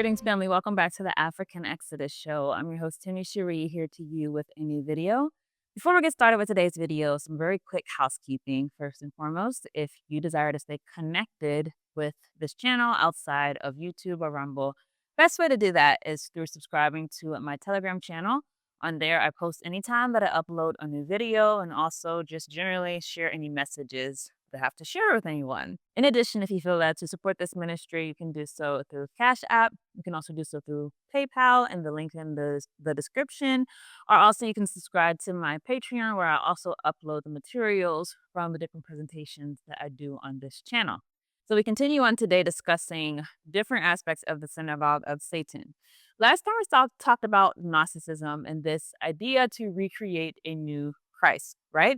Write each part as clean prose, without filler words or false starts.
Greetings, family. Welcome back to the African Exodus show. I'm your host, Timmy Cherie, here to you with a new video. Before we get started with today's video, some very quick housekeeping. First and foremost, if you desire to stay connected with this channel outside of YouTube or Rumble, best way to do that is through subscribing to my Telegram channel. On there, I post anytime that I upload a new video and also just generally share any messages that I have to share with anyone. In addition, if you feel led to support this ministry, you can do so through Cashapp. You can also do so through PayPal and the link in the description. Or also you can subscribe to my Patreon where I also upload the materials from the different presentations that I do on this channel. So we continue on today discussing different aspects of the synagogue of Satan. Last time we talked about Gnosticism and this idea to recreate a new Christ, right?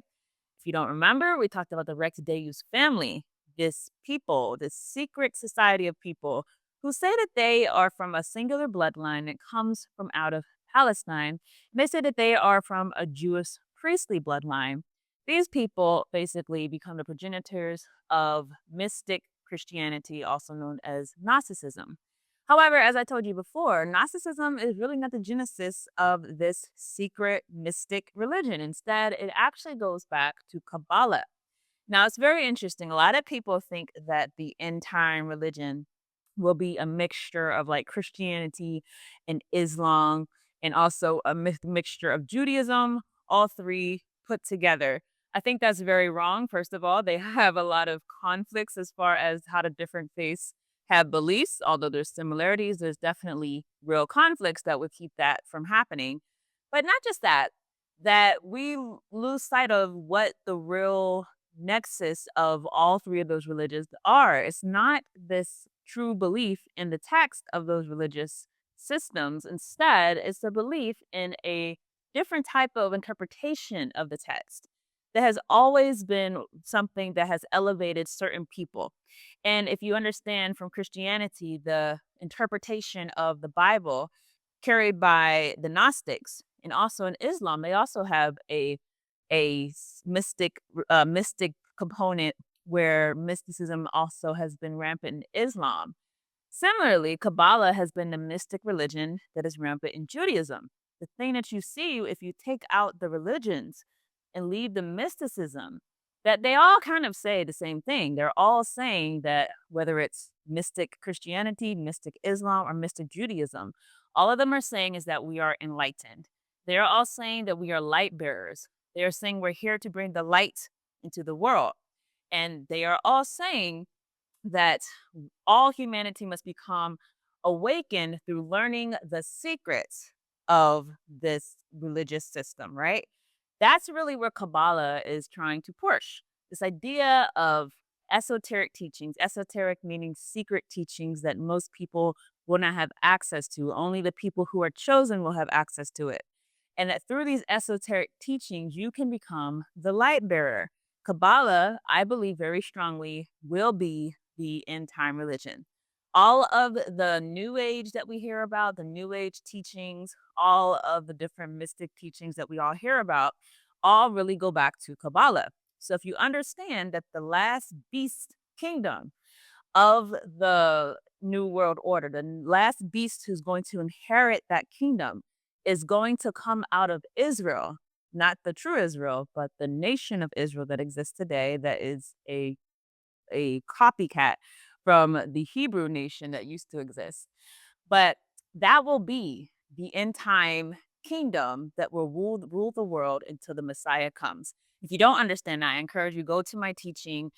If you don't remember, we talked about the Rex Deus family, this people, this secret society of people who say that they are from a singular bloodline that comes from out of Palestine. And they say that they are from a Jewish priestly bloodline. These people basically become the progenitors of mystic Christianity, also known as Gnosticism. However, as I told you before, Gnosticism is really not the genesis of this secret mystic religion. Instead, it actually goes back to Kabbalah. Now, it's very interesting. A lot of people think that the end time religion will be a mixture of like Christianity and Islam and also a mixture of Judaism, all three put together. I think that's very wrong. First of all, they have a lot of conflicts as far as how the different faiths have beliefs. Although there's similarities, there's definitely real conflicts that would keep that from happening. But not just that, that we lose sight of what the real nexus of all three of those religions are. It's not this true belief in the text of those religious systems. Instead, it's a belief in a different type of interpretation of the text that has always been something that has elevated certain people. And if you understand from Christianity, the interpretation of the Bible carried by the Gnostics and also in Islam, they also have a mystic component where mysticism also has been rampant in Islam. Similarly, Kabbalah has been the mystic religion that is rampant in Judaism. The thing that you see if you take out the religions and leave the mysticism, that they all kind of say the same thing. They're all saying that whether it's mystic Christianity, mystic Islam, or mystic Judaism, all of them are saying is that we are enlightened. They're all saying that we are light bearers. They're saying we're here to bring the light into the world. And they are all saying that all humanity must become awakened through learning the secrets of this religious system, right? That's really where Kabbalah is trying to push. This idea of esoteric teachings, esoteric meaning secret teachings that most people will not have access to. Only the people who are chosen will have access to it. And that through these esoteric teachings, you can become the light bearer. Kabbalah, I believe very strongly, will be the end time religion. All of the new age that we hear about, the new age teachings, all of the different mystic teachings that we all hear about, all really go back to Kabbalah. So if you understand that the last beast kingdom of the New World Order, the last beast who's going to inherit that kingdom is going to come out of Israel, not the true Israel, but the nation of Israel that exists today, that is a copycat from the Hebrew nation that used to exist. But that will be the end time kingdom that will rule the world until the Messiah comes. If you don't understand that, I encourage you go to my teaching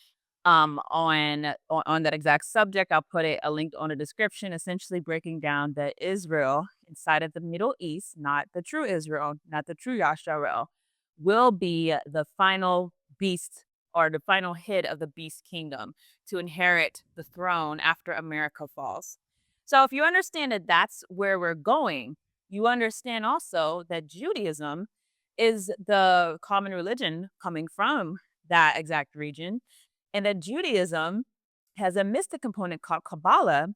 on that exact subject. I'll put a link on the description, essentially breaking down that Israel inside of the Middle East, not the true Israel, not the true Yasharel, will be the final beast or the final head of the beast kingdom to inherit the throne after America falls. So if you understand that that's where we're going, you understand also that Judaism is the common religion coming from that exact region, and that Judaism has a mystic component called Kabbalah,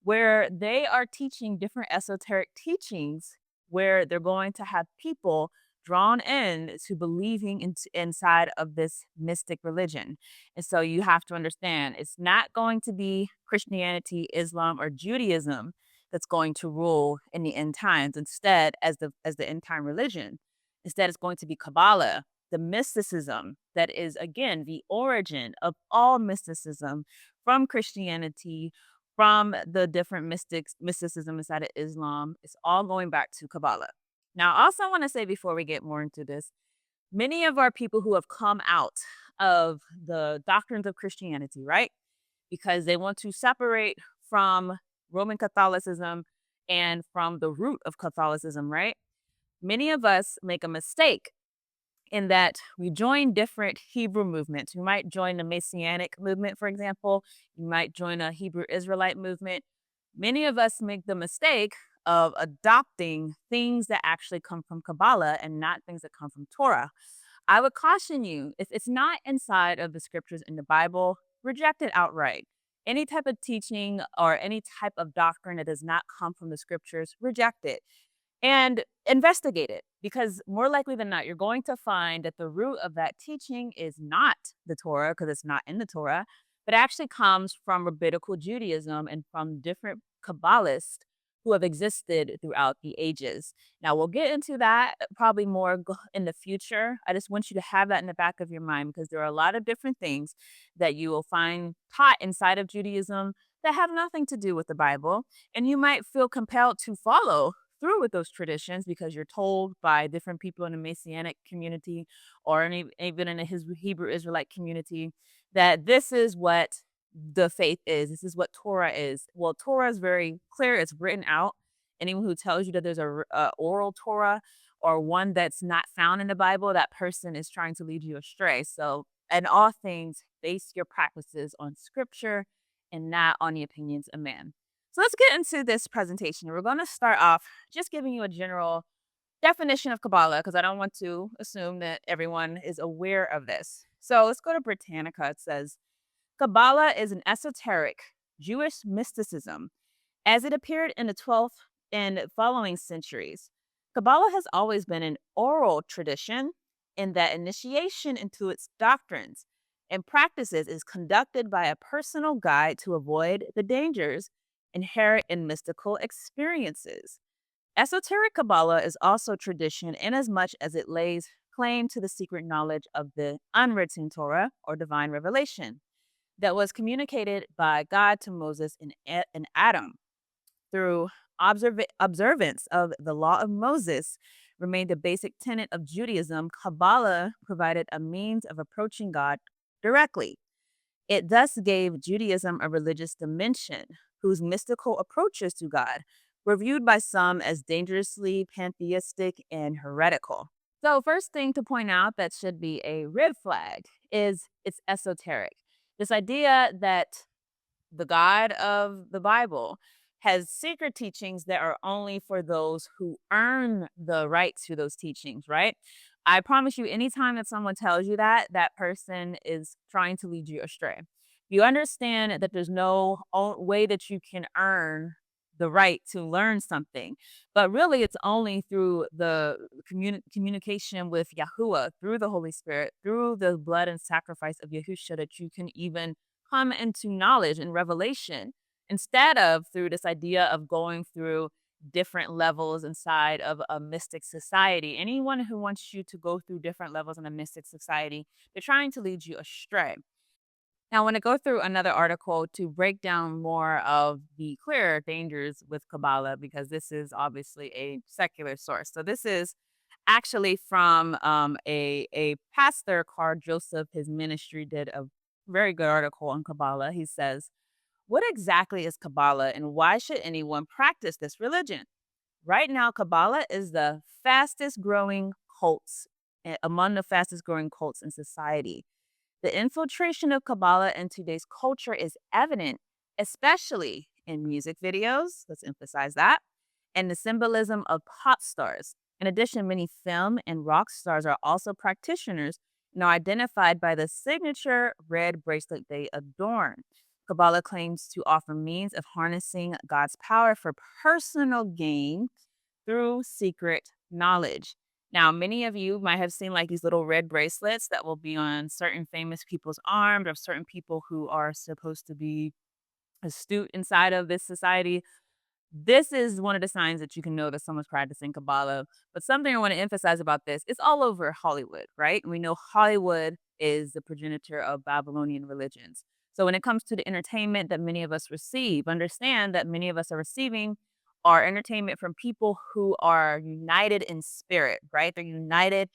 where they are teaching different esoteric teachings where they're going to have people drawn in to believing inside of this mystic religion. And so you have to understand, it's not going to be Christianity, Islam, or Judaism that's going to rule in the end times. Instead, as the end time religion, instead it's going to be Kabbalah, the mysticism that is again the origin of all mysticism from Christianity, from the different mysticism inside of Islam. It's all going back to Kabbalah. Now, I also want to say before we get more into this, many of our people who have come out of the doctrines of Christianity, right? Because they want to separate from Roman Catholicism and from the root of Catholicism, right? Many of us make a mistake in that we join different Hebrew movements. You might join the Messianic movement, for example. You might join a Hebrew Israelite movement. Many of us make the mistake of adopting things that actually come from Kabbalah and not things that come from Torah. I would caution you, if it's not inside of the scriptures in the Bible, reject it outright. Any type of teaching or any type of doctrine that does not come from the scriptures, reject it and investigate it, because more likely than not, you're going to find that the root of that teaching is not the Torah, because it's not in the Torah, but actually comes from rabbinical Judaism and from different Kabbalists who have existed throughout the ages. Now, we'll get into that probably more in the future. I just want you to have that in the back of your mind, because there are a lot of different things that you will find taught inside of Judaism that have nothing to do with the Bible. And you might feel compelled to follow through with those traditions because you're told by different people in the Messianic community or even in the Hebrew Israelite community that this is what the faith is. This is what Torah is. Well, Torah is very clear. It's written out. Anyone who tells you that there's a oral Torah or one that's not found in the Bible, that person is trying to lead you astray. So, in all things, base your practices on scripture and not on the opinions of man. So let's get into this presentation. We're going to start off just giving you a general definition of Kabbalah, because I don't want to assume that everyone is aware of this. So let's go to Britannica. It says, Kabbalah is an esoteric Jewish mysticism as it appeared in the 12th and following centuries. Kabbalah has always been an oral tradition in that initiation into its doctrines and practices is conducted by a personal guide to avoid the dangers inherent in mystical experiences. Esoteric Kabbalah is also tradition inasmuch as it lays claim to the secret knowledge of the unwritten Torah or divine revelation that was communicated by God to Moses and Adam. Through observance of the law of Moses remained a basic tenet of Judaism. Kabbalah provided a means of approaching God directly. It thus gave Judaism a religious dimension whose mystical approaches to God were viewed by some as dangerously pantheistic and heretical. So, first thing to point out that should be a red flag is it's esoteric. This idea that the God of the Bible has secret teachings that are only for those who earn the right to those teachings, right? I promise you, anytime that someone tells you that, that person is trying to lead you astray. You understand that there's no way that you can earn the right to learn something, but really it's only through the communication with Yahuwah, through the Holy Spirit, through the blood and sacrifice of Yahusha, that you can even come into knowledge and revelation, instead of through this idea of going through different levels inside of a mystic society. Anyone who wants you to go through different levels in a mystic society, they're trying to lead you astray. Now, I want to go through another article to break down more of the clear dangers with Kabbalah, because this is obviously a secular source. So this is actually from a pastor called Joseph. His ministry did a very good article on Kabbalah. He says, what exactly is Kabbalah and why should anyone practice this religion? Right now, Kabbalah is the fastest growing cults, among the fastest growing cults in society. The infiltration of Kabbalah in today's culture is evident, especially in music videos, let's emphasize that, and the symbolism of pop stars. In addition, many film and rock stars are also practitioners and are identified by the signature red bracelet they adorn. Kabbalah claims to offer means of harnessing God's power for personal gain through secret knowledge. Now, many of you might have seen like these little red bracelets that will be on certain famous people's arms, or certain people who are supposed to be astute inside of this society. This is one of the signs that you can know that someone's practicing Kabbalah. But something I want to emphasize about this, it's all over Hollywood, right? We know Hollywood is the progenitor of Babylonian religions. So when it comes to the entertainment that many of us receive, understand that many of us are receiving our entertainment from people who are united in spirit, right? They're united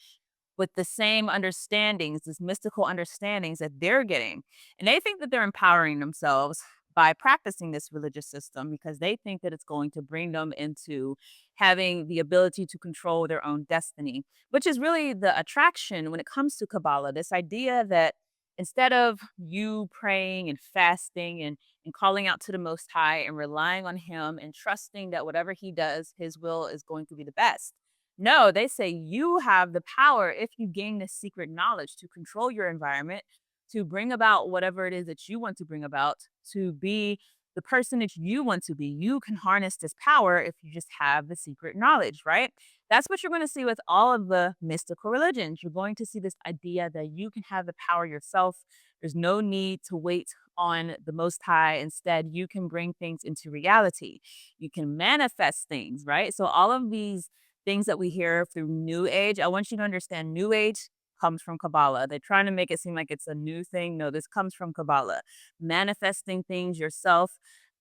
with the same understandings, these mystical understandings that they're getting. And they think that they're empowering themselves by practicing this religious system because they think that it's going to bring them into having the ability to control their own destiny, which is really the attraction when it comes to Kabbalah. This idea that instead of you praying and fasting and calling out to the Most High and relying on Him and trusting that whatever He does, His will is going to be the best. No, they say you have the power if you gain this secret knowledge to control your environment, to bring about whatever it is that you want to bring about, to be the person that you want to be. You can harness this power if you just have the secret knowledge, right? That's what you're going to see with all of the mystical religions. You're going to see this idea that you can have the power yourself. There's no need to wait on the Most High. Instead, you can bring things into reality. You can manifest things, right? So all of these things that we hear through New Age, I want you to understand New Age comes from Kabbalah. They're trying to make it seem like it's a new thing. No, this comes from Kabbalah. Manifesting things yourself,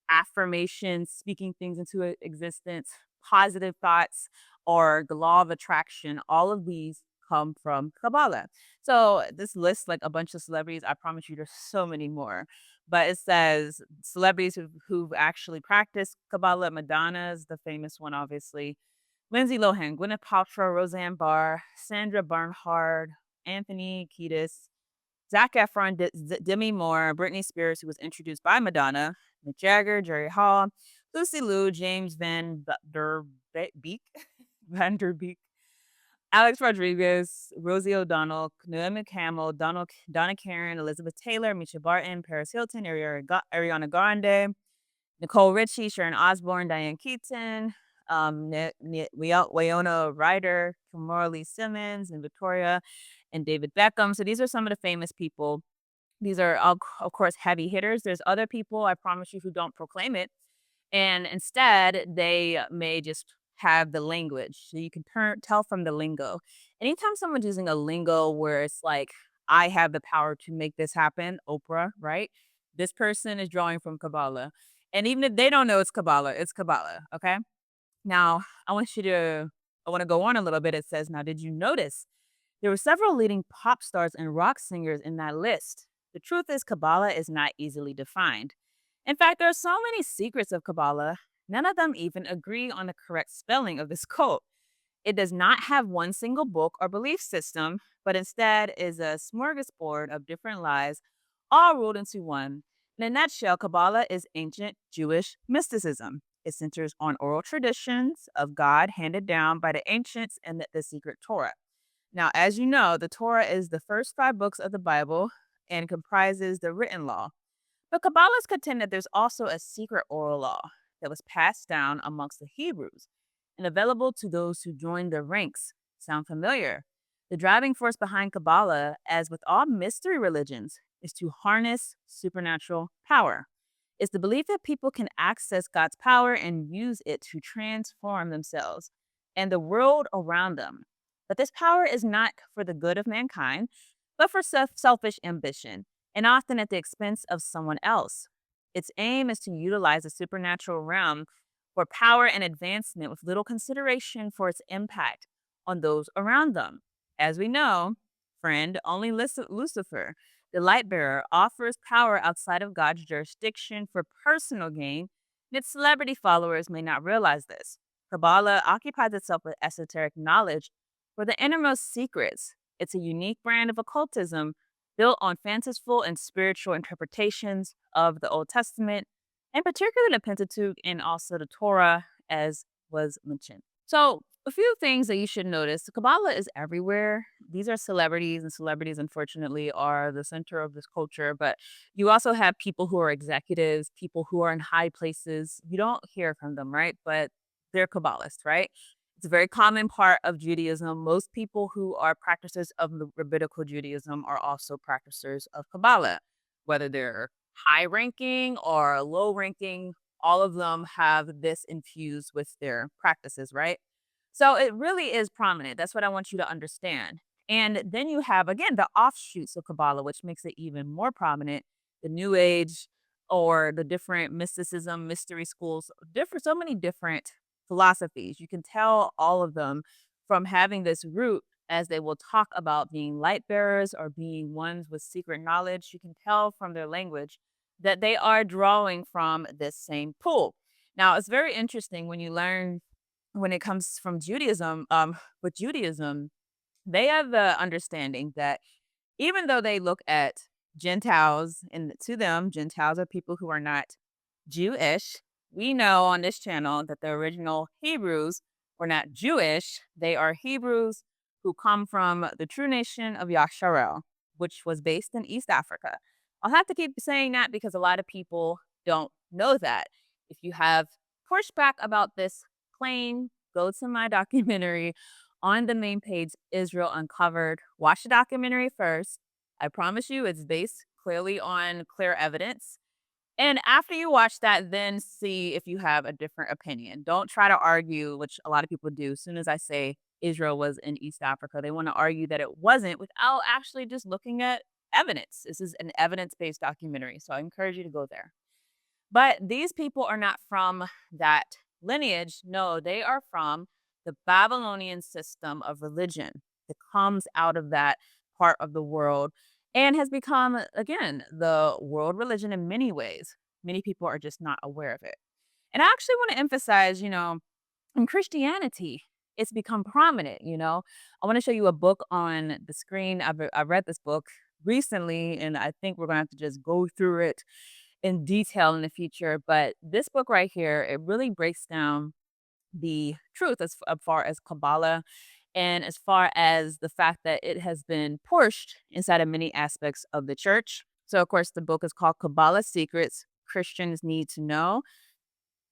affirmations, speaking things into existence, positive thoughts, or the law of attraction, all of these come from Kabbalah. So this lists like a bunch of celebrities. I promise you there's so many more. But it says celebrities who've actually practiced Kabbalah. Madonna is the famous one, obviously. Lindsay Lohan, Gwyneth Paltrow, Roseanne Barr, Sandra Bernhard, Anthony Kiedis, Zac Efron, Demi Moore, Britney Spears, who was introduced by Madonna, Mick Jagger, Jerry Hall, Lucy Liu, James Van Der Beek, Van Der Beek, Alex Rodriguez, Rosie O'Donnell, Naomi Campbell, Donna Karen, Elizabeth Taylor, Misha Barton, Paris Hilton, Ariana Grande, Nicole Richie, Sharon Osbourne, Diane Keaton, Wyona Ryder, Kimora Lee Simmons, and Victoria and David Beckham. So these are some of the famous people. These are, of course, heavy hitters. There's other people, I promise you, who don't proclaim it. And instead, they may just have the language. So you can tell from the lingo. Anytime someone's using a lingo where it's like, I have the power to make this happen, Oprah, right? This person is drawing from Kabbalah. And even if they don't know it's Kabbalah, okay? Now, I want to go on a little bit. It says, now, did you notice there were several leading pop stars and rock singers in that list? The truth is, Kabbalah is not easily defined. In fact, there are so many secrets of Kabbalah, none of them even agree on the correct spelling of this code. It does not have one single book or belief system, but instead is a smorgasbord of different lies, all rolled into one. In a nutshell, Kabbalah is ancient Jewish mysticism. It centers on oral traditions of God handed down by the ancients and the secret Torah. Now, as you know, the Torah is the first 5 books of the Bible and comprises the written law. But Kabbalists contend that there's also a secret oral law that was passed down amongst the Hebrews and available to those who joined their ranks. Sound familiar? The driving force behind Kabbalah, as with all mystery religions, is to harness supernatural power. It's the belief that people can access God's power and use it to transform themselves and the world around them. But this power is not for the good of mankind, but for selfish ambition, and often at the expense of someone else. Its aim is to utilize the supernatural realm for power and advancement with little consideration for its impact on those around them. As we know, friend, only Lucifer, the light bearer, offers power outside of God's jurisdiction for personal gain, and its celebrity followers may not realize this. Kabbalah occupies itself with esoteric knowledge for the innermost secrets. It's a unique brand of occultism built on fanciful and spiritual interpretations of the Old Testament, and particularly the Pentateuch and also the Torah, as was mentioned. So, a few things that you should notice. Kabbalah is everywhere. These are celebrities, and celebrities, unfortunately, are the center of this culture. But you also have people who are executives, people who are in high places. You don't hear from them, right? But they're Kabbalists, right? It's a very common part of Judaism. Most people who are practitioners of the rabbinical Judaism are also practitioners of Kabbalah, whether they're high ranking or low ranking. all of them have this infused with their practices, right? So it really is prominent. That's what I want you to understand. And then you have, again, the offshoots of Kabbalah, which makes it even more prominent, the New Age or the different mysticism, mystery schools, different, so many different philosophies. You can tell all of them from having this root as they will talk about being light bearers or being ones with secret knowledge. You can tell from their language that they are drawing from this same pool. Now, it's very interesting when you learn when it comes from Judaism, with Judaism, they have the understanding that even though they look at Gentiles, and to them, Gentiles are people who are not Jewish. We know on this channel that the original Hebrews were not Jewish. They are Hebrews who come from the true nation of Yasharel, which was based in East Africa. I'll have to keep saying that because a lot of people don't know that. If you have pushback about this claim, go to my documentary on the main page, Israel Uncovered. Watch the documentary first. I promise you it's based clearly on clear evidence. And after you watch that, then see if you have a different opinion. Don't try to argue, which a lot of people do. As soon as I say Israel was in East Africa, they want to argue that it wasn't without actually just looking at evidence. This is an evidence-based documentary, so I encourage you to go there. But these people are not from that lineage. No, they are from the Babylonian system of religion that comes out of that part of the world and has become, again, the world religion in many ways. Many people are just not aware of it. And I actually want to emphasize, in Christianity, it's become prominent, I want to show you a book on the screen. I've read this book recently, and I think we're going to have to just go through it in detail in the future. But this book right here, it really breaks down the truth as far as Kabbalah and as far as the fact that it has been pushed inside of many aspects of the church. So, of course, the book is called Kabbalah Secrets Christians Need to Know.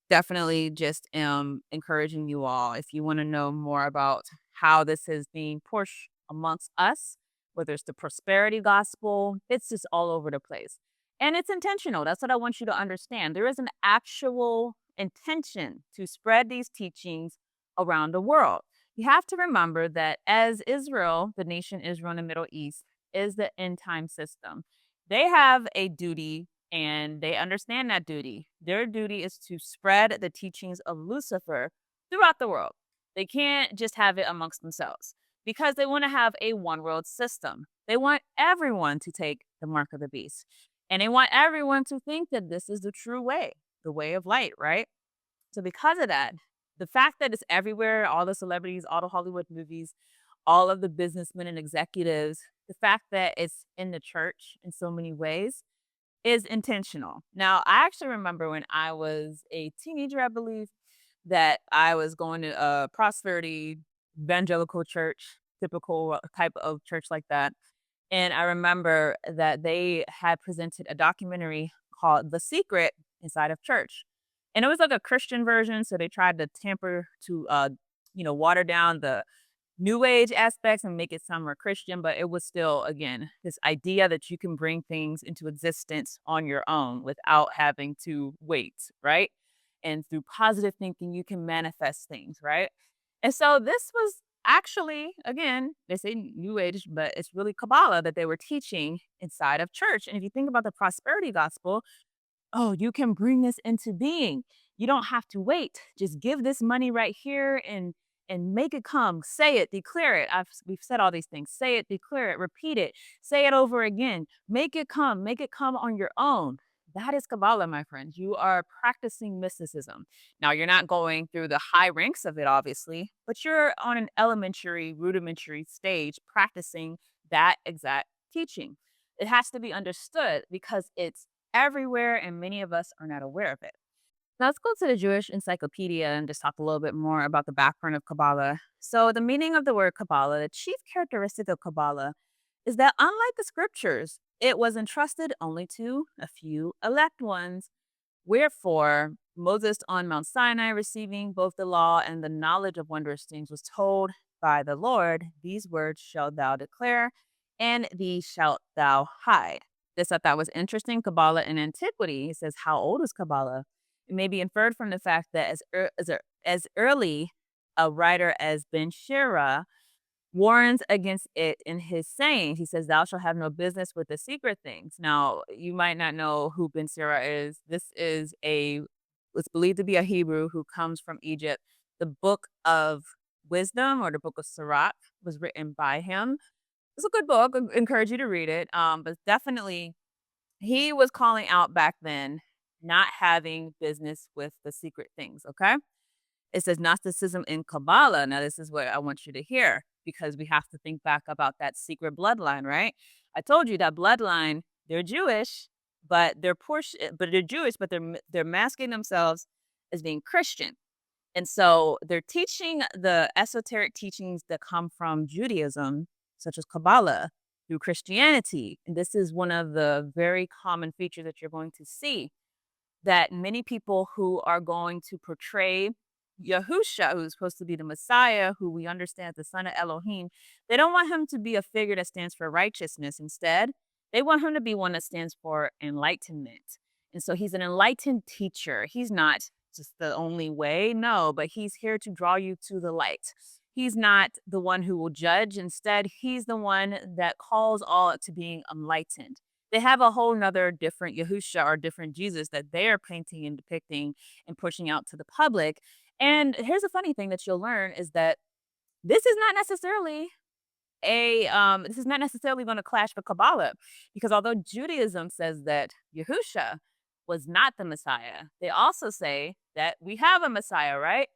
Definitely just encouraging you all, if you want to know more about how this is being pushed amongst us, whether it's the prosperity gospel, it's just all over the place. And it's intentional. That's what I want you to understand. There is an actual intention to spread these teachings around the world. You have to remember that as Israel, the nation Israel in the Middle East, is the end time system, they have a duty and they understand that duty. Their duty is to spread the teachings of Lucifer throughout the world. They can't just have it amongst themselves because they want to have a one world system. They want everyone to take the mark of the beast. And they want everyone to think that this is the true way, the way of light, right? So because of that, the fact that it's everywhere, all the celebrities, all the Hollywood movies, all of the businessmen and executives, the fact that it's in the church in so many ways is intentional. Now, I actually remember when I was a teenager, I believe, that I was going to a prosperity evangelical church, typical type of church like that. And I remember that they had presented a documentary called The Secret inside of church. And it was like a Christian version. So they tried to tamper to, water down the new age aspects and make it sound more Christian, but it was still, again, this idea that you can bring things into existence on your own without having to wait, right? And through positive thinking, you can manifest things, right? And so this was actually, again, they say new age, but it's really Kabbalah that they were teaching inside of church. And if you think about the prosperity gospel, oh, you can bring this into being. You don't have to wait. Just give this money right here and make it come. Say it, declare it. We've said all these things. Say it, declare it, repeat it, say it over again. Make it come on your own. That is Kabbalah, my friends. You are practicing mysticism. Now, you're not going through the high ranks of it, obviously, but you're on an elementary, rudimentary stage practicing that exact teaching. It has to be understood because it's everywhere and many of us are not aware of it. Now let's go to the Jewish Encyclopedia and just talk a little bit more about the background of Kabbalah. So the meaning of the word Kabbalah, the chief characteristic of Kabbalah is that unlike the scriptures, it was entrusted only to a few elect ones. Wherefore, Moses on Mount Sinai receiving both the law and the knowledge of wondrous things was told by the Lord, these words shalt thou declare, and these shalt thou hide. This I thought was interesting. Kabbalah in antiquity, he says, how old is Kabbalah? may be inferred from the fact that as early a writer as Ben Shira warns against it in his sayings. He says, "Thou shalt have no business with the secret things." Now, you might not know who Ben Sira is. This is it's believed to be a Hebrew who comes from Egypt. The Book of Wisdom, or the Book of Sirach, was written by him. It's a good book. I encourage you to read it. But definitely, he was calling out back then not having business with the secret things. Okay. It says Gnosticism and Kabbalah. Now, this is what I want you to hear, because we have to think back about that secret bloodline, right? I told you that bloodline, they're Jewish, but they're Jewish, but they're masking themselves as being Christian. And so they're teaching the esoteric teachings that come from Judaism, such as Kabbalah, through Christianity. And this is one of the very common features that you're going to see, that many people who are going to portray Yahusha, who's supposed to be the Messiah, who we understand as the son of Elohim, they don't want him to be a figure that stands for righteousness. Instead, they want him to be one that stands for enlightenment. And so he's an enlightened teacher. He's not just the only way, no, but he's here to draw you to the light. He's not the one who will judge. Instead, he's the one that calls all to being enlightened. They have a whole nother different Yahusha, or different Jesus, that they are painting and depicting and pushing out to the public. And here's the funny thing that you'll learn is that this is not necessarily this is not necessarily going to clash with Kabbalah, because although Judaism says that Yahusha was not the Messiah, they also say that we have a Messiah, right?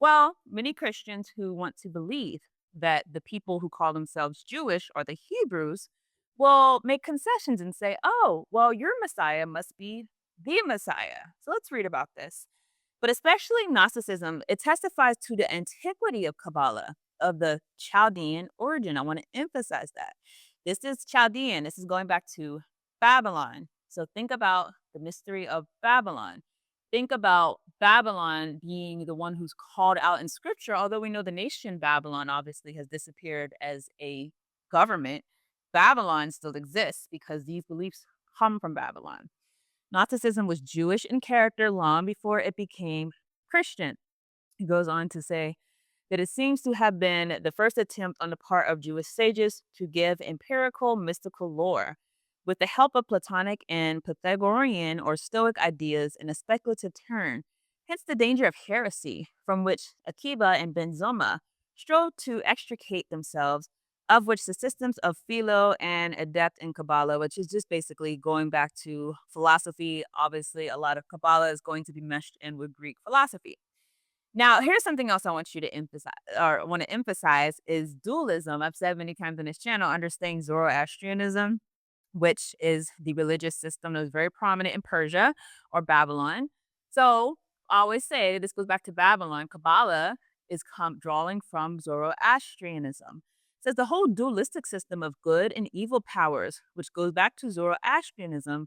Well, many Christians who want to believe that the people who call themselves Jewish, or the Hebrews, will make concessions and say, "Oh, well, your Messiah must be the Messiah." So let's read about this. But especially Gnosticism, it testifies to the antiquity of Kabbalah, of the Chaldean origin. I want to emphasize that. This is Chaldean. This is going back to Babylon. So think about the mystery of Babylon. Think about Babylon being the one who's called out in scripture. Although we know the nation Babylon obviously has disappeared as a government, Babylon still exists because these beliefs come from Babylon. Gnosticism was Jewish in character long before it became Christian. He goes on to say that it seems to have been the first attempt on the part of Jewish sages to give empirical mystical lore, with the help of Platonic and Pythagorean or Stoic ideas in a speculative turn. Hence the danger of heresy, from which Akiba and Ben Zoma strove to extricate themselves, of which the systems of Philo and Adept in Kabbalah, which is just basically going back to philosophy. Obviously, a lot of Kabbalah is going to be meshed in with Greek philosophy. Now, here's something else I want you to emphasize, or want to emphasize, is dualism. I've said many times on this channel, understanding Zoroastrianism, which is the religious system that was very prominent in Persia or Babylon. So I always say, this goes back to Babylon, Kabbalah is drawing from Zoroastrianism. It says the whole dualistic system of good and evil powers, which goes back to Zoroastrianism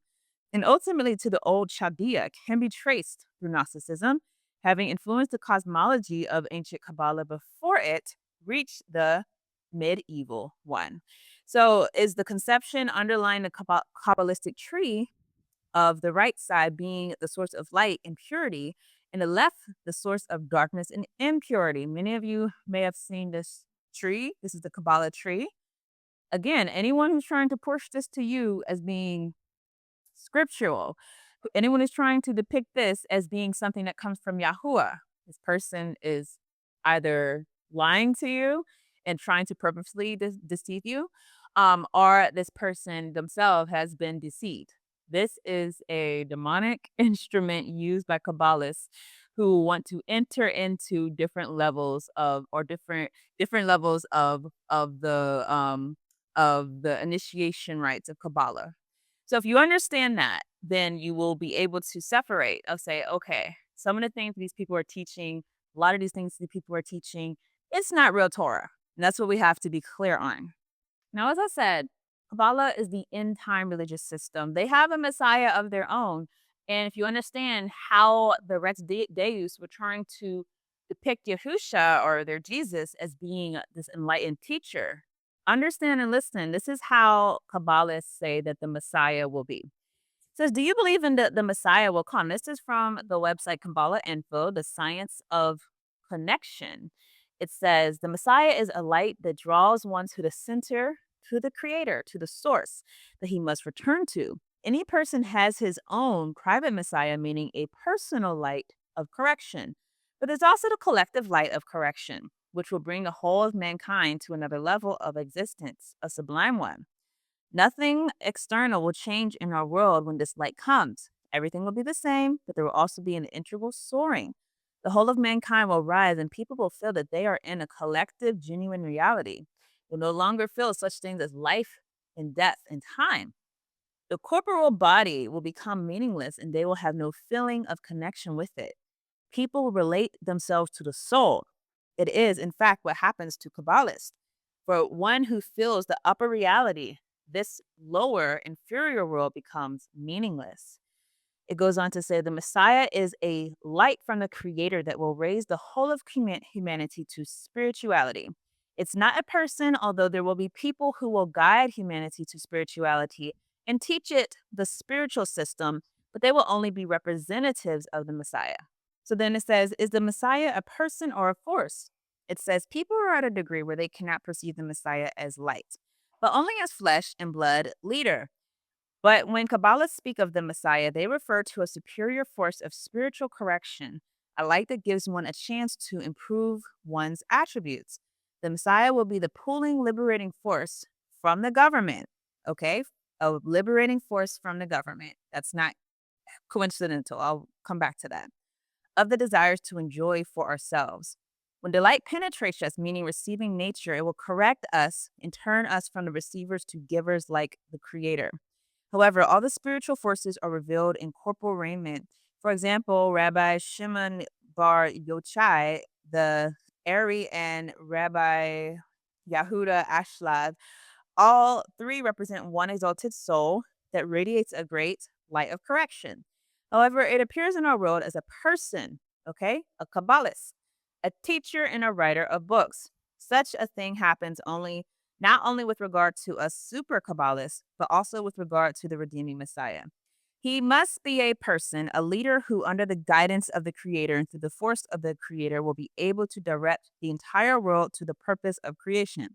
and ultimately to the old Chaldea, can be traced through Gnosticism, having influenced the cosmology of ancient Kabbalah before it reached the medieval one. So is the conception underlying the Kabbalistic tree of the right side being the source of light and purity, and the left the source of darkness and impurity. Many of you may have seen this tree. This is the Kabbalah tree. Again, anyone who's trying to push this to you as being scriptural, anyone who's trying to depict this as being something that comes from Yahuwah, this person is either lying to you and trying to purposely deceive you, or this person themselves has been deceived. This is a demonic instrument used by Kabbalists who want to enter into different levels of, or different levels of the initiation rites of Kabbalah. So if you understand that, then you will be able to separate of say, okay, some of the things these people are teaching, a lot of these things these people are teaching, it's not real Torah. And that's what we have to be clear on. Now, as I said, Kabbalah is the end time religious system. They have a Messiah of their own. And if you understand how the Rex Deus were trying to depict Yahusha, or their Jesus, as being this enlightened teacher, understand and listen. This is how Kabbalists say that the Messiah will be. Says, do you believe in the Messiah will come? This is from the website Kabbalah Info, the science of connection. It says, the Messiah is a light that draws one to the center, to the creator, to the source that he must return to. Any person has his own private Messiah, meaning a personal light of correction. But there's also the collective light of correction, which will bring the whole of mankind to another level of existence, a sublime one. Nothing external will change in our world when this light comes. Everything will be the same, but there will also be an integral soaring. The whole of mankind will rise, and people will feel that they are in a collective, genuine reality. Will no longer feel such things as life and death and time. The corporeal body will become meaningless, and they will have no feeling of connection with it. People will relate themselves to the soul. It is, in fact, what happens to Kabbalists. For one who feels the upper reality, this lower, inferior world becomes meaningless. It goes on to say the Messiah is a light from the Creator that will raise the whole of humanity to spirituality. It's not a person, although there will be people who will guide humanity to spirituality and teach it the spiritual system, but they will only be representatives of the Messiah. So then it says, is the Messiah a person or a force? It says people are at a degree where they cannot perceive the Messiah as light, but only as flesh and blood leader. But when Kabbalists speak of the Messiah, they refer to a superior force of spiritual correction, a light that gives one a chance to improve one's attributes. The Messiah will be the pulling, liberating force from the government, okay? A liberating force from the government. That's not coincidental. I'll come back to that. Of the desires to enjoy for ourselves. When the light penetrates us, meaning receiving nature, it will correct us and turn us from the receivers to givers like the Creator. However, all the spiritual forces are revealed in corporal raiment. For example, Rabbi Shimon Bar Yochai, the Ari, and Rabbi Yahuda Ashlad, all three represent one exalted soul that radiates a great light of correction. However, it appears in our world as a person, okay, a Kabbalist, a teacher and a writer of books. Such a thing happens not only with regard to a super Kabbalist, but also with regard to the redeeming Messiah. He must be a person, a leader who, under the guidance of the Creator and through the force of the Creator, will be able to direct the entire world to the purpose of creation.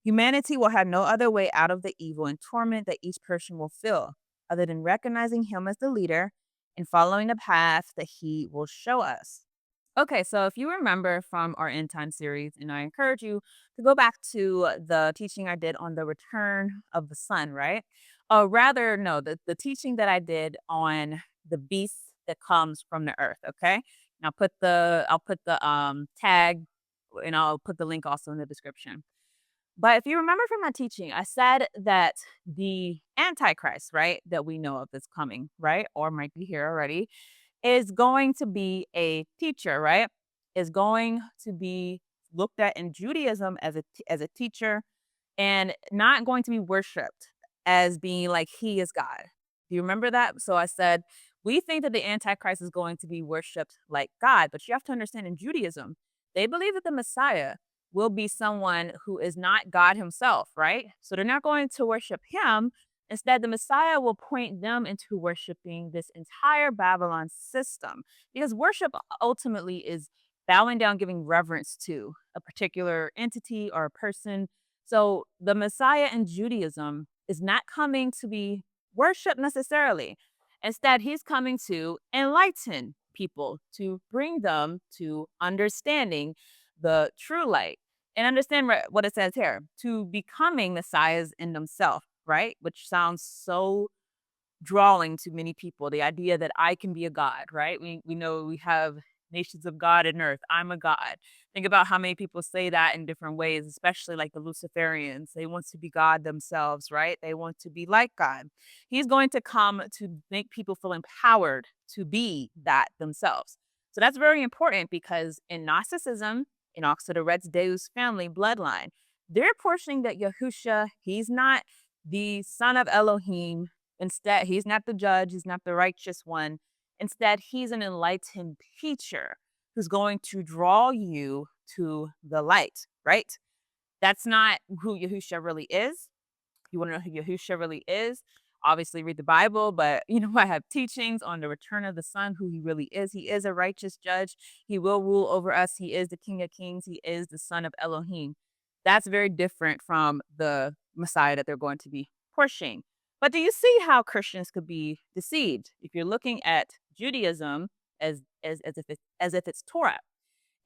Humanity will have no other way out of the evil and torment that each person will feel, other than recognizing him as the leader and following the path that he will show us. Okay, so if you remember from our end time series, and I encourage you to go back to the teaching I did on the return of the sun, right? Rather, no, the teaching that I did on the beast that comes from the earth. Okay, and I'll put the tag, and I'll put the link also in the description. But if you remember from that teaching, I said that the Antichrist, right, that we know of that's coming, right, or might be here already, is going to be a teacher, right? Is going to be looked at in Judaism as a teacher, and not going to be worshipped as being like he is God. Do you remember that? So I said, we think that the Antichrist is going to be worshipped like God, but you have to understand in Judaism, they believe that the Messiah will be someone who is not God himself, right? So they're not going to worship him. Instead, the Messiah will point them into worshiping this entire Babylon system, because worship ultimately is bowing down, giving reverence to a particular entity or a person. So the Messiah in Judaism is not coming to be worshiped necessarily. Instead, he's coming to enlighten people, to bring them to understanding the true light. And understand what it says here, to becoming messiahs in themselves, right? Which sounds so drawing to many people. The idea that I can be a god, right? We know we have nations of God and earth. I'm a god. Think about how many people say that in different ways, especially like the Luciferians. They want to be God themselves, right? They want to be like God. He's going to come to make people feel empowered to be that themselves. So that's very important, because in Gnosticism, and also the Red Deus family bloodline, they're portioning that Yahusha, he's not the son of Elohim. Instead, he's not the judge, he's not the righteous one. Instead, he's an enlightened teacher who's going to draw you to the light, right? That's not who Yahusha really is. You want to know who Yahusha really is? obviously read the Bible, but I have teachings on the return of the Son, who he really is. He is a righteous judge. He will rule over us. He is the King of Kings. He is the Son of Elohim. That's very different from the Messiah that they're going to be pushing. But do you see how Christians could be deceived if you're looking at Judaism as if it's Torah?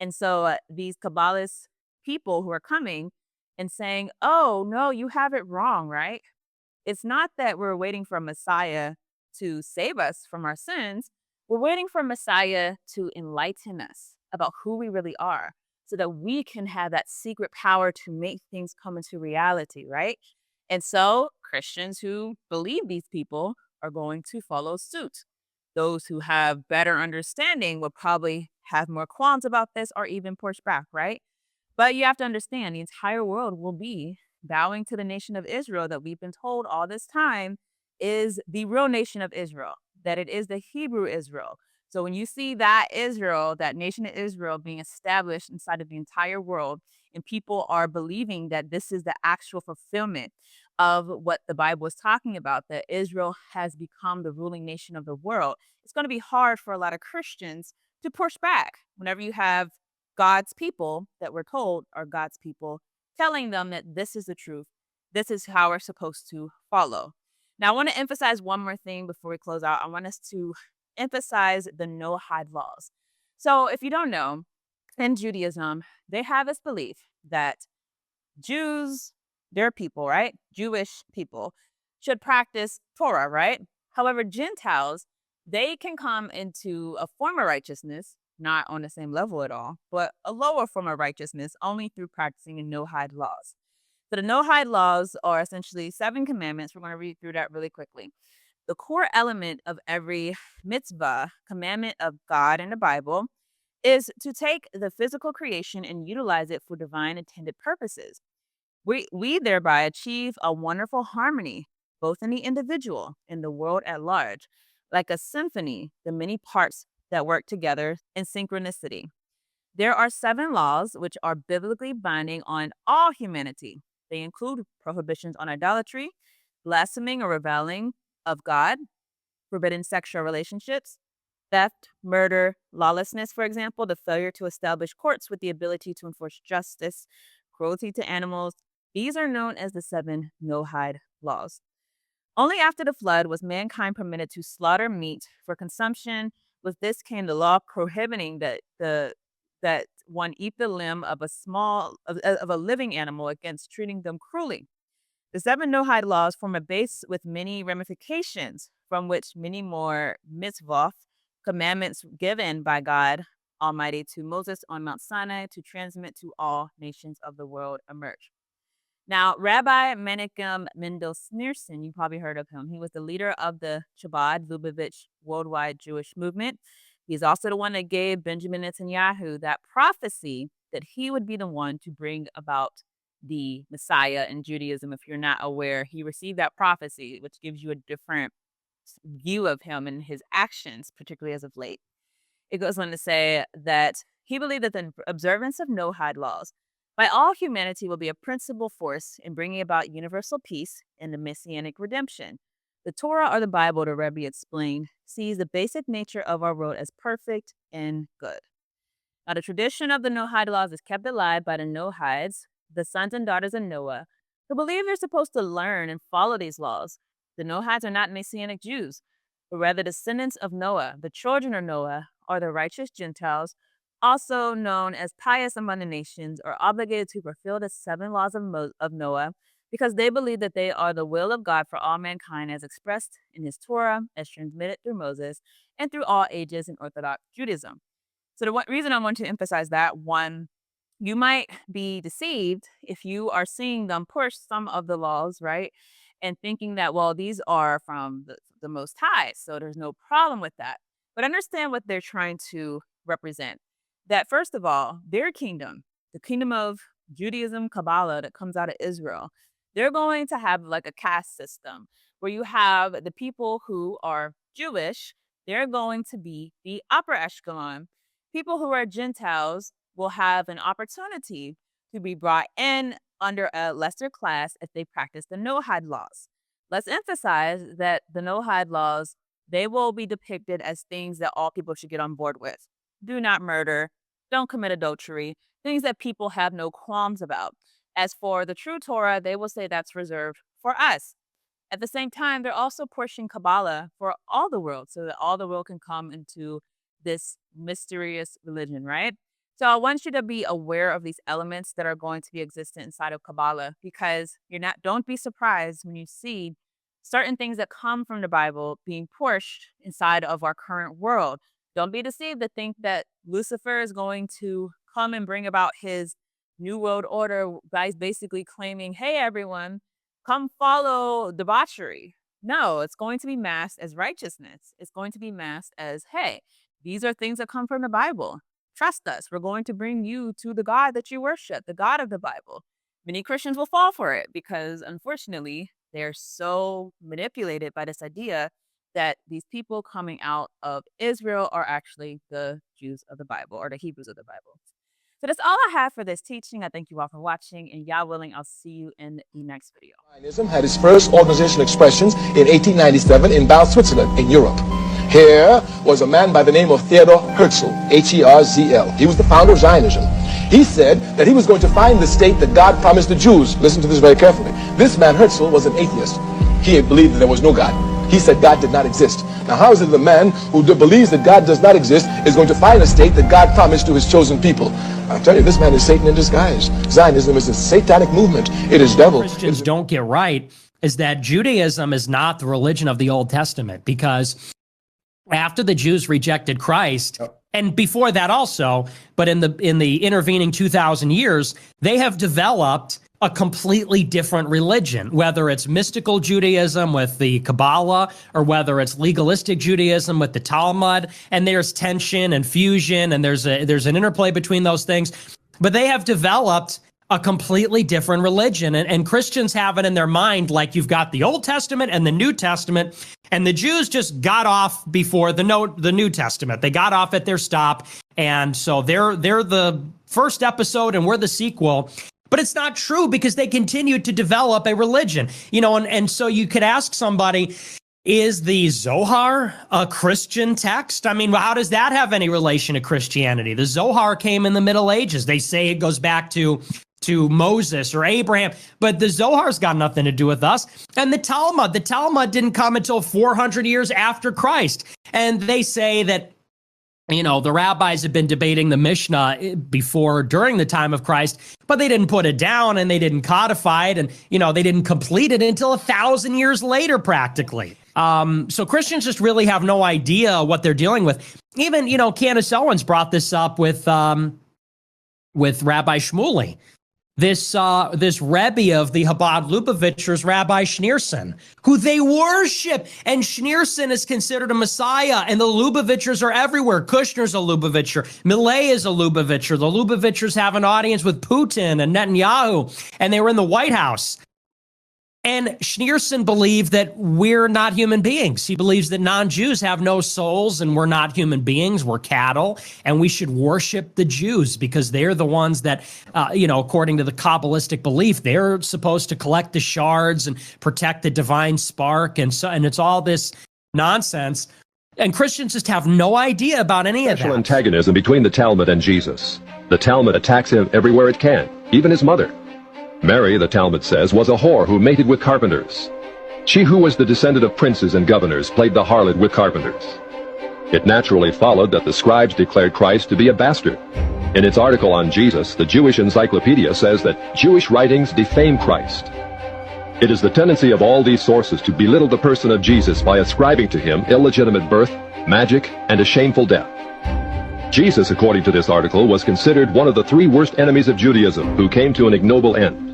And so these Kabbalist people who are coming and saying, "Oh no, you have it wrong, right? It's not that we're waiting for a Messiah to save us from our sins. We're waiting for a Messiah to enlighten us about who we really are so that we can have that secret power to make things come into reality, right?" And so Christians who believe these people are going to follow suit. Those who have better understanding will probably have more qualms about this or even push back, right? But you have to understand the entire world will be bowing to the nation of Israel that we've been told all this time is the real nation of Israel, that it is the Hebrew Israel. So when you see that Israel, that nation of Israel being established inside of the entire world, and people are believing that this is the actual fulfillment of what the Bible is talking about, that Israel has become the ruling nation of the world, it's going to be hard for a lot of Christians to push back whenever you have God's people that we're told are God's people telling them that this is the truth. This is how we're supposed to follow. Now, I want to emphasize one more thing before we close out. I want us to emphasize the Noahide laws. So, if you don't know, in Judaism, they have this belief that Jews, their people, right? Jewish people should practice Torah, right? However, Gentiles, they can come into a form of righteousness, not on the same level at all, but a lower form of righteousness only through practicing the Noahide laws. So the Noahide laws are essentially 7 commandments. We're going to read through that really quickly. The core element of every mitzvah, commandment of God in the Bible, is to take the physical creation and utilize it for divine intended purposes. We thereby achieve a wonderful harmony, both in the individual and the world at large, like a symphony, the many parts that work together in synchronicity. There are 7 laws which are biblically binding on all humanity. They include prohibitions on idolatry, blaspheming or reveling of God, forbidden sexual relationships, theft, murder, lawlessness, for example, the failure to establish courts with the ability to enforce justice, cruelty to animals. These are known as the 7 Noahide laws. Only after the flood was mankind permitted to slaughter meat for consumption. With this came the law prohibiting that one eat the limb of a living animal against treating them cruelly. The 7 Noahide laws form a base with many ramifications, from which many more mitzvot, commandments given by God Almighty to Moses on Mount Sinai to transmit to all nations of the world emerge. Now, Rabbi Menachem Mendel Schneerson, you probably heard of him. He was the leader of the Chabad Lubavitch Worldwide Jewish Movement. He's also the one that gave Benjamin Netanyahu that prophecy that he would be the one to bring about the Messiah in Judaism. If you're not aware, he received that prophecy, which gives you a different view of him and his actions, particularly as of late. It goes on to say that he believed that the observance of Noahide laws by all humanity will be a principal force in bringing about universal peace and the messianic redemption. The Torah, or the Bible, the Rebbe explained, sees the basic nature of our world as perfect and good. Now, the tradition of the Noahide laws is kept alive by the Noahides, the sons and daughters of Noah, who believe they're supposed to learn and follow these laws. The Noahides are not Messianic Jews, but rather descendants of Noah. The children of Noah are the righteous Gentiles, also known as pious among the nations, are obligated to fulfill the 7 laws of Noah because they believe that they are the will of God for all mankind as expressed in his Torah, as transmitted through Moses, and through all ages in Orthodox Judaism. So the reason I want to emphasize that, one, you might be deceived if you are seeing them push some of the laws, right? And thinking that, well, these are from the Most High, so there's no problem with that. But understand what they're trying to represent. That, first of all, their kingdom, the kingdom of Judaism, Kabbalah, that comes out of Israel, they're going to have like a caste system where you have the people who are Jewish, they're going to be the upper echelon. People who are Gentiles will have an opportunity to be brought in under a lesser class if they practice the Noahide laws. let's emphasize that the Noahide laws, they will be depicted as things that all people should get on board with. Do not murder, don't commit adultery, things that people have no qualms about. As for the true Torah, they will say that's reserved for us. At the same time, they're also pushing Kabbalah for all the world so that all the world can come into this mysterious religion, right? So I want you to be aware of these elements that are going to be existent inside of Kabbalah, because don't be surprised when you see certain things that come from the Bible being pushed inside of our current world. Don't be deceived to think that Lucifer is going to come and bring about his new world order by basically claiming, hey, everyone, come follow debauchery. No, it's going to be masked as righteousness. It's going to be masked as, hey, these are things that come from the Bible. Trust us. We're going to bring you to the God that you worship, the God of the Bible. Many Christians will fall for it because, unfortunately, they're so manipulated by this idea that these people coming out of Israel are actually the Jews of the Bible or the Hebrews of the Bible. So that's all I have for this teaching. I thank you all for watching, and Yah willing, I'll see you in the next video. Zionism had its first organizational expressions in 1897 in Basel, Switzerland, in Europe. Here was a man by the name of Theodor Herzl, H-E-R-Z-L. He was the founder of Zionism. He said that he was going to find the state that God promised the Jews. Listen to this very carefully. This man, Herzl, was an atheist. He believed that there was no God. He said God did not exist. Now, how is it the man who believes that God does not exist is going to find a state that God promised to his chosen people? I tell you, this man is Satan in disguise. Zionism is a satanic movement. It is devil. Christians don't get right is that Judaism is not the religion of the Old Testament, because after the Jews rejected Christ, and before that also, but in the intervening 2,000 years, they have developed a completely different religion, whether it's mystical Judaism with the Kabbalah or whether it's legalistic Judaism with the Talmud, and there's tension and fusion, and there's an interplay between those things. But they have developed a completely different religion, and Christians have it in their mind like you've got the Old Testament and the New Testament, and the Jews just got off before the New Testament. They got off at their stop, and so they're the first episode and we're the sequel. But it's not true, because they continued to develop a religion, and so you could ask somebody, is the Zohar a Christian text? I mean, how does that have any relation to Christianity? The Zohar came in the Middle Ages. They say it goes back to Moses or Abraham, but the Zohar's got nothing to do with us. And the Talmud didn't come until 400 years after Christ. And they say that, the rabbis have been debating the Mishnah during the time of Christ, but they didn't put it down and they didn't codify it, and, they didn't complete it until 1,000 years later, practically. So Christians just really have no idea what they're dealing with. Even, Candace Owens brought this up with Rabbi Shmuley. This Rebbe of the Chabad Lubavitchers, Rabbi Schneerson, who they worship. And Schneerson is considered a Messiah, and the Lubavitchers are everywhere. Kushner's a Lubavitcher. Millet is a Lubavitcher. The Lubavitchers have an audience with Putin and Netanyahu, and they were in the White House. And Schneerson believed that we're not human beings. He believes that non-Jews have no souls and we're not human beings, we're cattle, and we should worship the Jews because they're the ones that, according to the Kabbalistic belief, they're supposed to collect the shards and protect the divine spark, and it's all this nonsense. And Christians just have no idea about any of that. Special antagonism between the Talmud and Jesus. The Talmud attacks him everywhere it can, even his mother. Mary, the Talmud says, was a whore who mated with carpenters. She who was the descendant of princes and governors played the harlot with carpenters. It naturally followed that the scribes declared Christ to be a bastard. In its article on Jesus, the Jewish Encyclopedia says that Jewish writings defame Christ. It is the tendency of all these sources to belittle the person of Jesus by ascribing to him illegitimate birth, magic, and a shameful death. Jesus, according to this article, was considered one of the 3 worst enemies of Judaism who came to an ignoble end.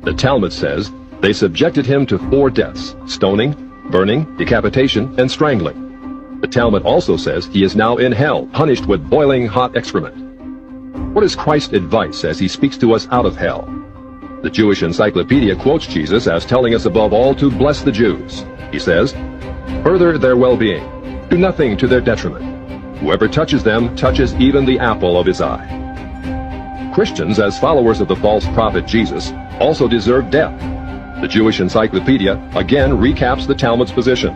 The Talmud says they subjected him to 4 deaths: stoning, burning, decapitation, and strangling. The Talmud also says he is now in hell, punished with boiling hot excrement. What is Christ's advice as he speaks to us out of hell? The Jewish Encyclopedia quotes Jesus as telling us above all to bless the Jews. He says, "Further their well-being, do nothing to their detriment. Whoever touches them touches even the apple of his eye." Christians, as followers of the false prophet Jesus, also deserve death. The Jewish Encyclopedia again recaps the Talmud's position.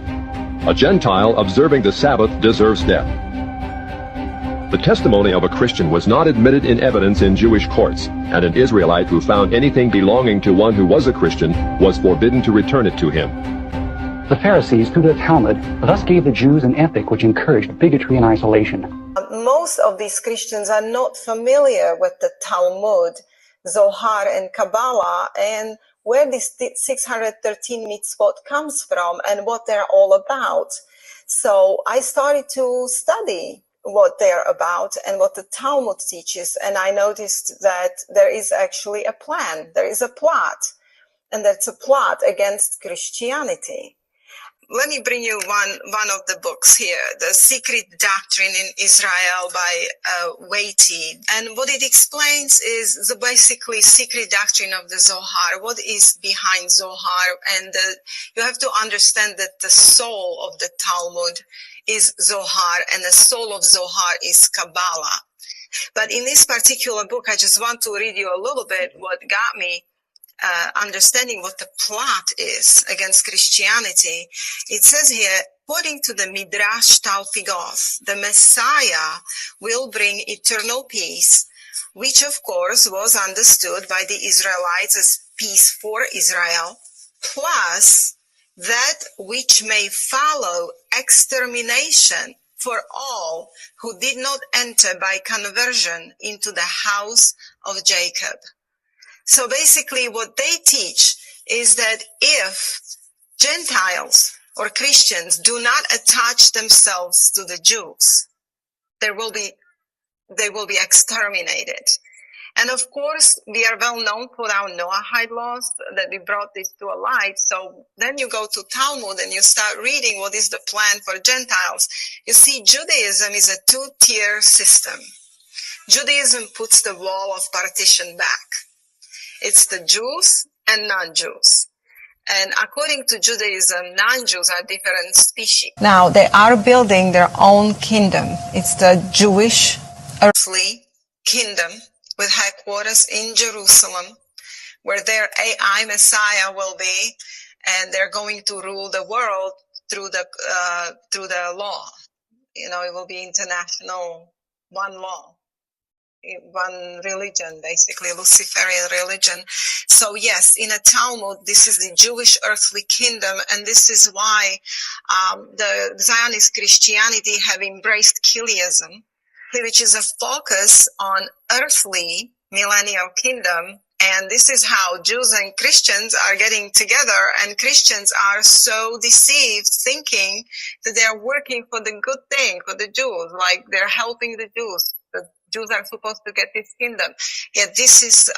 A Gentile observing the Sabbath deserves death. The testimony of a Christian was not admitted in evidence in Jewish courts, and an Israelite who found anything belonging to one who was a Christian was forbidden to return it to him. The Pharisees, through the Talmud, thus gave the Jews an ethic which encouraged bigotry and isolation. Most of these Christians are not familiar with the Talmud, Zohar, and Kabbalah, and where this 613 mitzvot comes from and what they're all about. So I started to study what they're about and what the Talmud teaches, and I noticed that there is actually a plan, there is a plot, and that's a plot against Christianity. Let me bring you one of the books here, The Secret Doctrine in Israel by Waiti. And what it explains is the basically secret doctrine of the Zohar, what is behind Zohar. And you have to understand that the soul of the Talmud is Zohar, and the soul of Zohar is Kabbalah. But in this particular book, I just want to read you a little bit what got me understanding what the plot is against Christianity. It says here, according to the Midrash Talpigoth, the Messiah will bring eternal peace, which of course was understood by the Israelites as peace for Israel, plus that which may follow extermination for all who did not enter by conversion into the house of Jacob. So basically what they teach is that if Gentiles or Christians do not attach themselves to the Jews, they will be exterminated. And of course, we are well known for our Noahide laws, that we brought this to a light. So then you go to Talmud and you start reading what is the plan for Gentiles. You see, Judaism is a two-tier system. Judaism puts the wall of partition back. It's the Jews and non-Jews. And according to Judaism, non-Jews are different species. Now, they are building their own kingdom. It's the Jewish earthly kingdom with headquarters in Jerusalem, where their AI Messiah will be, and they're going to rule the world through the law. You know, it will be international, one law. One religion, basically, Luciferian religion. So yes, in a Talmud, this is the Jewish earthly kingdom, and this is why the Zionist Christianity have embraced Kiliism, which is a focus on earthly millennial kingdom. And this is how Jews and Christians are getting together, and Christians are so deceived, thinking that they are working for the good thing, for the Jews, like they're helping the Jews. Jews are supposed to get this kingdom. Yet this is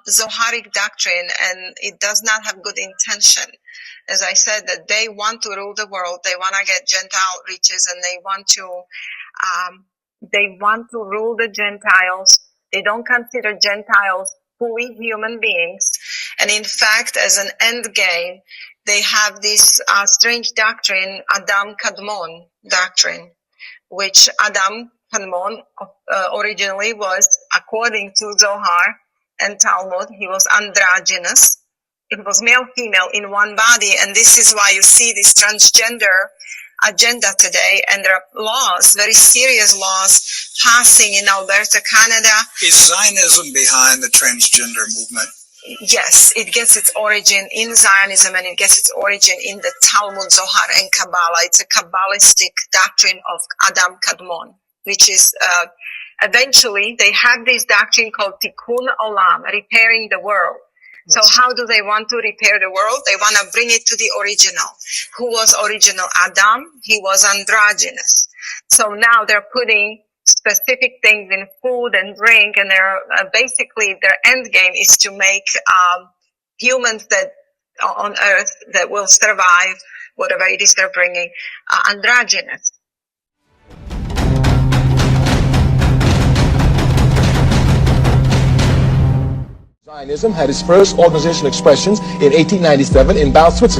Zoharic doctrine, and it does not have good intention. As I said, that they want to rule the world, they want to get Gentile riches, and they want to rule the Gentiles. They don't consider Gentiles fully human beings. And in fact, as an end game, they have this strange doctrine, Adam Kadmon doctrine, which Adam Kadmon originally was, according to Zohar and Talmud, he was androgynous. It was male-female in one body, and this is why you see this transgender agenda today, and there are laws, very serious laws, passing in Alberta, Canada. Is Zionism behind the transgender movement? Yes, it gets its origin in Zionism, and it gets its origin in the Talmud, Zohar, and Kabbalah. It's a Kabbalistic doctrine of Adam Kadmon, which is eventually they have this doctrine called Tikkun Olam, repairing the world. So how do they want to repair the world? They want to bring it to the original. Who was original Adam? He was androgynous. So now they're putting specific things in food and drink, and they're basically their end game is to make humans that on Earth that will survive whatever it is they're bringing androgynous. Zionism had its first organizational expressions in 1897 in Basel, Switzerland.